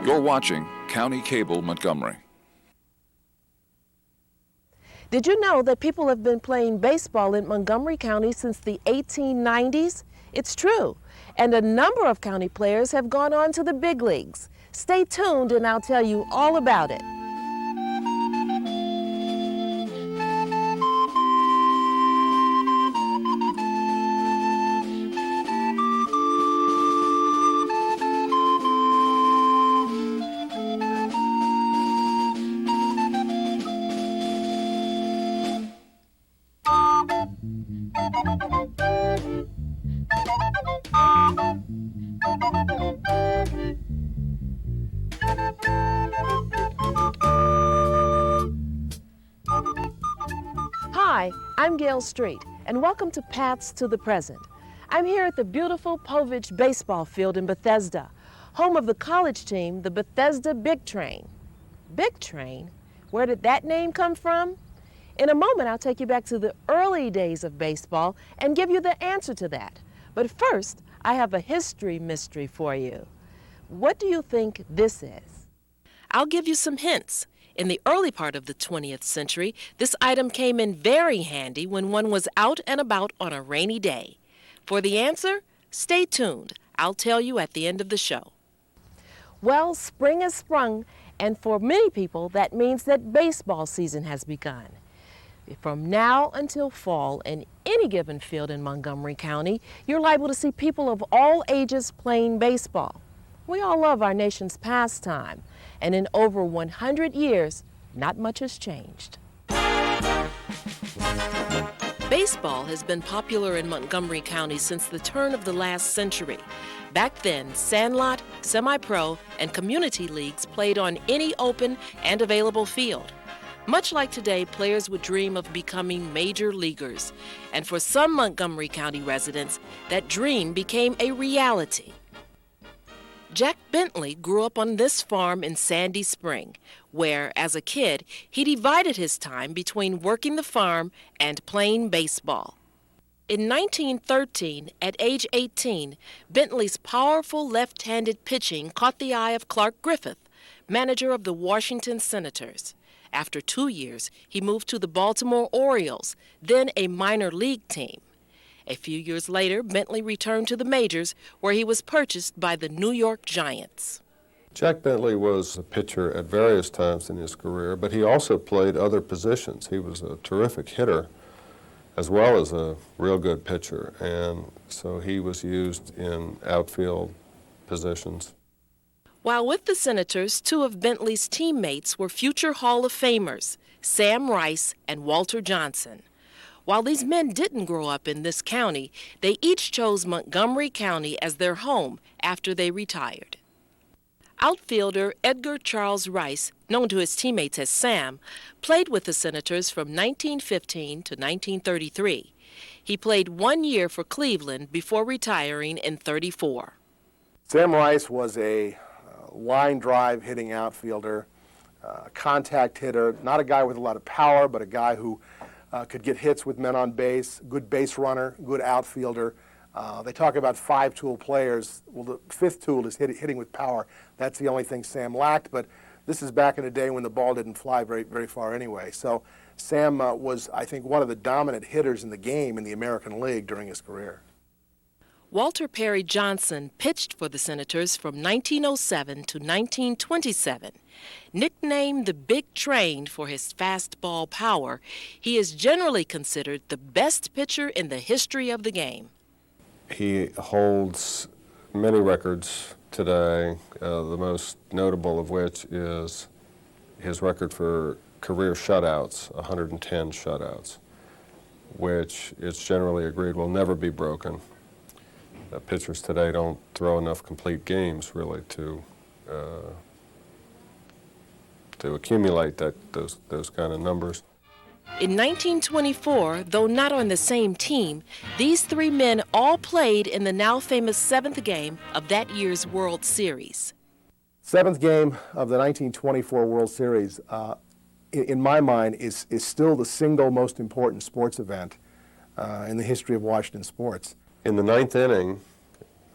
You're watching County Cable Montgomery. Did you know that people have been playing baseball in Montgomery County since the 1890s? It's true. And a number of county players have gone on to the big leagues. Stay tuned and I'll tell you all about it. Hi, I'm Gail Street, and welcome to Paths to the Present. I'm here at the beautiful Povich baseball field in Bethesda, home of the college team, the Bethesda Big Train. Big Train? Where did that name come from? In a moment, I'll take you back to the early days of baseball and give you the answer to that. But first, I have a history mystery for you. What do you think this is? I'll give you some hints. In the early part of the 20th century, this item came in very handy when one was out and about on a rainy day. For the answer, stay tuned. I'll tell you at the end of the show. Well, spring has sprung, and for many people, that means that baseball season has begun. From now until fall, in any given field in Montgomery County, you're liable to see people of all ages playing baseball. We all love our nation's pastime, and in over 100 years, not much has changed. Baseball has been popular in Montgomery County since the turn of the last century. Back then, sandlot, semi-pro, and community leagues played on any open and available field. Much like today, players would dream of becoming major leaguers. And for some Montgomery County residents, that dream became a reality. Jack Bentley grew up on this farm in Sandy Spring, where, as a kid, he divided his time between working the farm and playing baseball. In 1913, at age 18, Bentley's powerful left-handed pitching caught the eye of Clark Griffith, manager of the Washington Senators. After 2 years, he moved to the Baltimore Orioles, then a minor league team. A few years later, Bentley returned to the majors, where he was purchased by the New York Giants. Jack Bentley was a pitcher at various times in his career, but he also played other positions. He was a terrific hitter as well as a real good pitcher, and so he was used in outfield positions. While with the Senators, two of Bentley's teammates were future Hall of Famers, Sam Rice and Walter Johnson. While these men didn't grow up in this county, they each chose Montgomery County as their home after they retired. Outfielder Edgar Charles Rice, known to his teammates as Sam, played with the Senators from 1915 to 1933. He played 1 year for Cleveland before retiring in '34. Sam Rice was a line drive hitting outfielder, contact hitter, not a guy with a lot of power, but a guy who could get hits with men on base, good base runner, good outfielder. They talk about five-tool players. Well, the fifth tool is hitting with power. That's the only thing Sam lacked, but this is back in a day when the ball didn't fly very, very far anyway. So Sam was, I think, one of the dominant hitters in the game in the American League during his career. Walter Perry Johnson pitched for the Senators from 1907 to 1927. Nicknamed the Big Train for his fastball power, he is generally considered the best pitcher in the history of the game. He holds many records today, the most notable of which is his record for career shutouts, 110 shutouts, which it's generally agreed will never be broken. Pitchers today don't throw enough complete games, really, to accumulate those kind of numbers. In 1924, though not on the same team, these three men all played in the now famous seventh game of that year's World Series. Seventh game of the 1924 World Series, in my mind, is still the single most important sports event in the history of Washington sports. In the ninth inning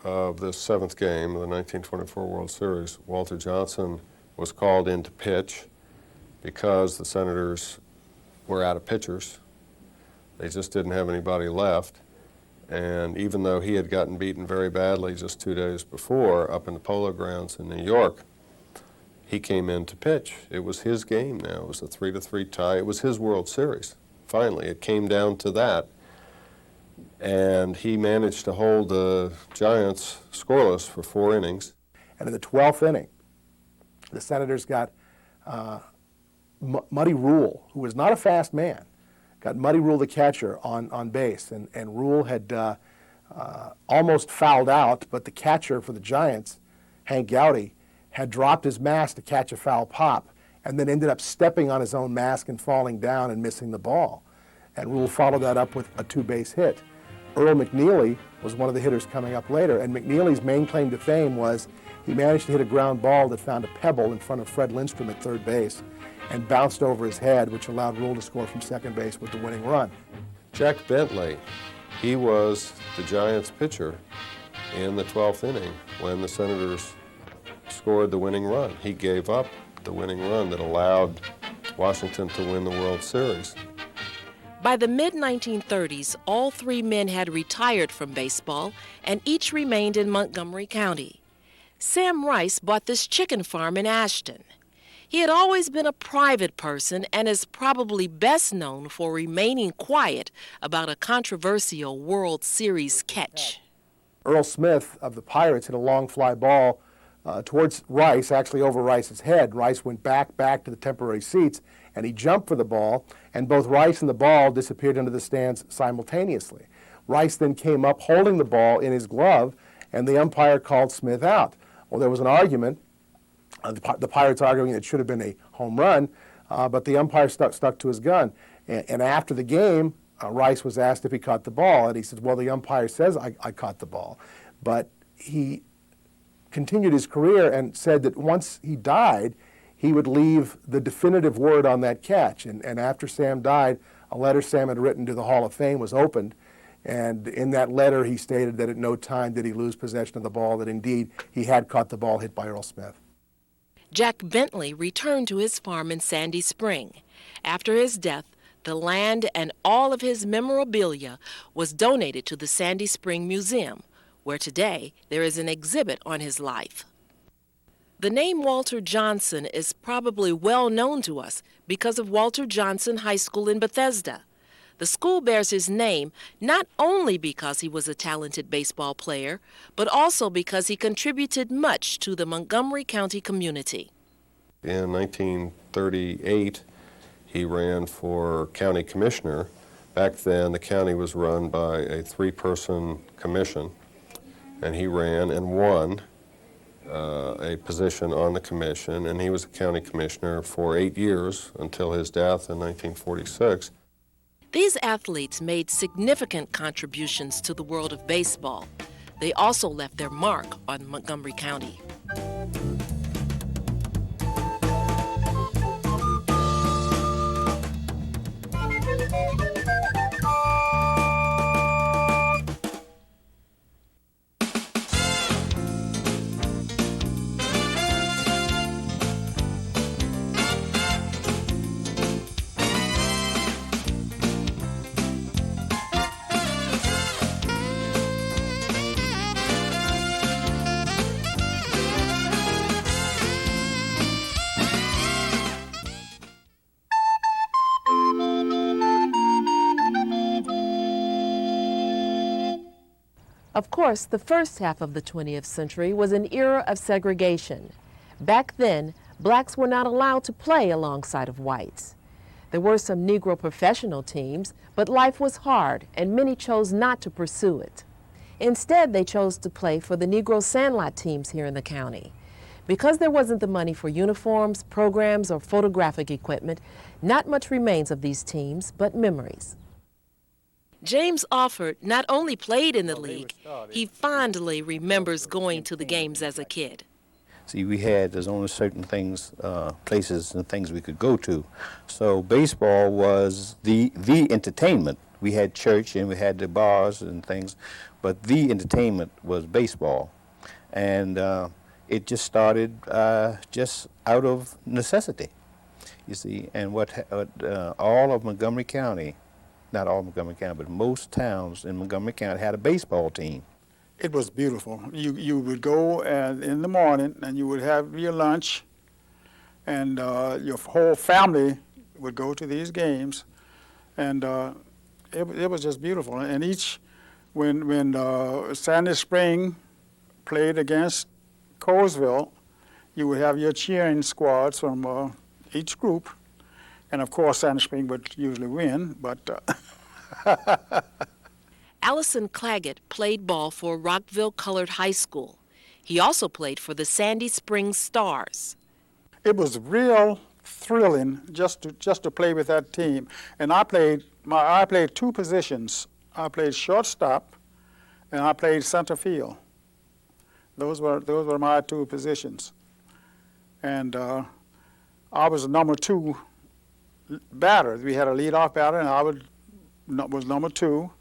of this seventh game of the 1924 World Series, Walter Johnson was called in to pitch because the Senators were out of pitchers. They just didn't have anybody left. And even though he had gotten beaten very badly just 2 days before up in the Polo Grounds in New York, he came in to pitch. It was his game now. It was a 3-3 tie. It was his World Series. Finally, it came down to that. And he managed to hold the Giants scoreless for 4 innings. And in the 12th inning, the Senators got Muddy Rule, who was not a fast man, got Muddy Rule, the catcher, on base. And Rule had almost fouled out, but the catcher for the Giants, Hank Gowdy, had dropped his mask to catch a foul pop and then ended up stepping on his own mask and falling down and missing the ball. And Rule followed that up with a 2-base hit. Earl McNeely was one of the hitters coming up later, and McNeely's main claim to fame was he managed to hit a ground ball that found a pebble in front of Fred Lindstrom at third base and bounced over his head, which allowed Rule to score from second base with the winning run. Jack Bentley, he was the Giants pitcher in the 12th inning when the Senators scored the winning run. He gave up the winning run that allowed Washington to win the World Series. By the mid-1930s, all 3 men had retired from baseball, and each remained in Montgomery County. Sam Rice bought this chicken farm in Ashton. He had always been a private person and is probably best known for remaining quiet about a controversial World Series catch. Earl Smith of the Pirates hit a long fly ball towards Rice, actually over Rice's head. Rice went back to the temporary seats, and he jumped for the ball, and both Rice and the ball disappeared into the stands simultaneously. Rice then came up holding the ball in his glove, and the umpire called Smith out. Well, there was an argument, the Pirates arguing it should have been a home run, but the umpire stuck to his gun. And after the game, Rice was asked if he caught the ball, and he said, well, the umpire says I caught the ball. But he continued his career and said that once he died, he would leave the definitive word on that catch. And after Sam died, a letter Sam had written to the Hall of Fame was opened. And in that letter, he stated that at no time did he lose possession of the ball, that indeed he had caught the ball hit by Earl Smith. Jack Bentley returned to his farm in Sandy Spring. After his death, the land and all of his memorabilia was donated to the Sandy Spring Museum, where today there is an exhibit on his life. The name Walter Johnson is probably well known to us because of Walter Johnson High School in Bethesda. The school bears his name not only because he was a talented baseball player, but also because he contributed much to the Montgomery County community. In 1938, he ran for county commissioner. Back then, the county was run by a 3-person commission, and he ran and won a position on the commission, and he was a county commissioner for 8 years until his death in 1946. These athletes made significant contributions to the world of baseball. They also left their mark on Montgomery County. Of course, the first half of the 20th century was an era of segregation. Back then, blacks were not allowed to play alongside of whites. There were some Negro professional teams, but life was hard and many chose not to pursue it. Instead, they chose to play for the Negro Sandlot teams here in the county. Because there wasn't the money for uniforms, programs, or photographic equipment, not much remains of these teams but memories. James Offord not only played in the league, he fondly remembers going to the games as a kid. See, there's only certain things, places and things we could go to. So baseball was the entertainment We had church and we had the bars and things, but the entertainment was baseball. And it just started just out of necessity, you see. And all of Montgomery County, not all Montgomery County, but most towns in Montgomery County had a baseball team. It was beautiful. You would go in the morning and you would have your lunch, and your whole family would go to these games, and it was just beautiful. And when Sandy Spring played against Colesville, you would have your cheering squads from each group, and of course Sandy Spring would usually win, but Allison Claggett played ball for Rockville Colored High School. He also played for the Sandy Springs Stars. it was real thrilling just to play with that team. And I played two positions. I played shortstop, and I played center field. Those were my two positions. And I was number two batter. We had a leadoff batter, and I was number two.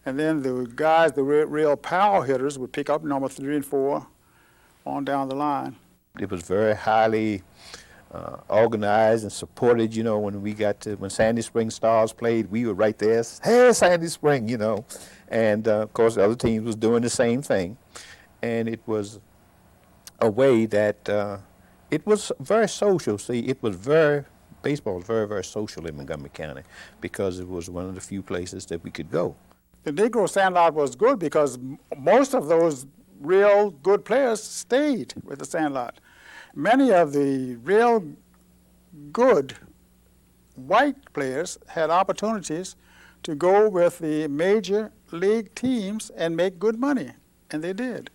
And then the guys, the real power hitters, would pick up number 3 and 4 on down the line. It was very highly organized and supported. You know, when Sandy Spring Stars played, we were right there. Hey, Sandy Spring, you know. And of course, the other teams was doing the same thing. And it was a way that it was very social. See, baseball was very, very social in Montgomery County because it was one of the few places that we could go. The Negro Sandlot was good because most of those real good players stayed with the Sandlot. Many of the real good white players had opportunities to go with the major league teams and make good money, and they did.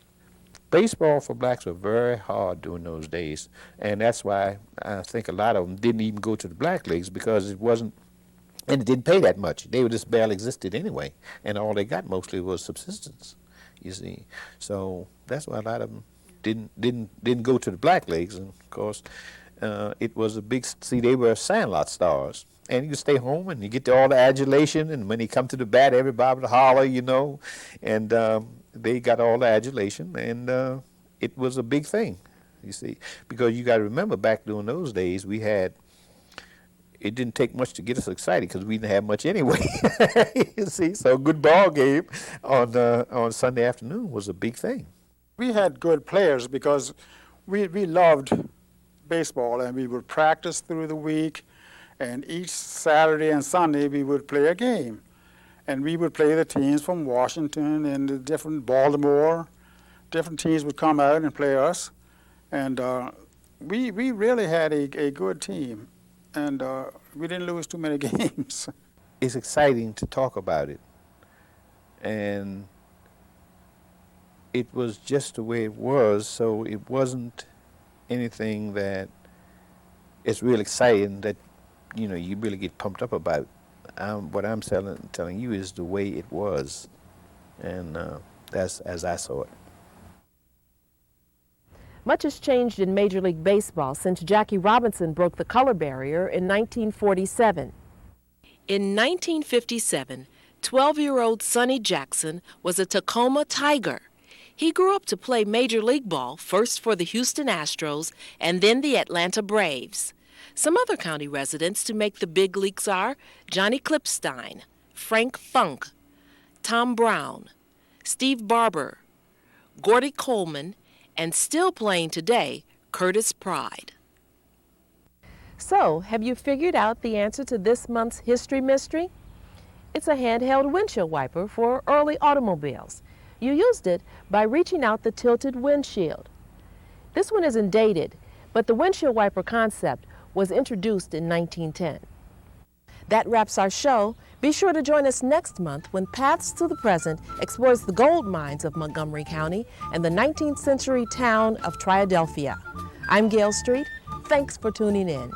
Baseball for blacks was very hard during those days, and that's why I think a lot of them didn't even go to the black leagues because it wasn't, and it didn't pay that much. They were just barely existed anyway, and all they got mostly was subsistence, you see. So that's why a lot of them didn't go to the black leagues, and of course, it was a big, see, they were Sandlot stars. And you stay home and you get all the adulation, and when you come to the bat, everybody would holler, you know, and they got all the adulation, and it was a big thing, you see, because you got to remember back during those days, it didn't take much to get us excited because we didn't have much anyway, you see, so a good ball game on Sunday afternoon was a big thing. We had good players because we loved baseball, and we would practice through the week, and each Saturday and Sunday we would play a game. And we would play the teams from Washington and the different Baltimore. Different teams would come out and play us. And we really had a good team. And we didn't lose too many games. It's exciting to talk about it. And it was just the way it was, so it wasn't anything that it's real exciting that, you know, you really get pumped up about. What I'm telling you is the way it was, and that's as I saw it. Much has changed in Major League Baseball since Jackie Robinson broke the color barrier in 1947. In 1957, 12-year-old Sonny Jackson was a Tacoma Tiger. He grew up to play Major League Ball, first for the Houston Astros and then the Atlanta Braves. Some other county residents to make the big leagues are Johnny Klipstein, Frank Funk, Tom Brown, Steve Barber, Gordy Coleman, and still playing today, Curtis Pride. So, have you figured out the answer to this month's history mystery? It's a handheld windshield wiper for early automobiles. You used it by reaching out the tilted windshield. This one isn't dated, but the windshield wiper concept was introduced in 1910. That wraps our show. Be sure to join us next month when Paths to the Present explores the gold mines of Montgomery County and the 19th century town of Triadelphia. I'm Gail Street. Thanks for tuning in.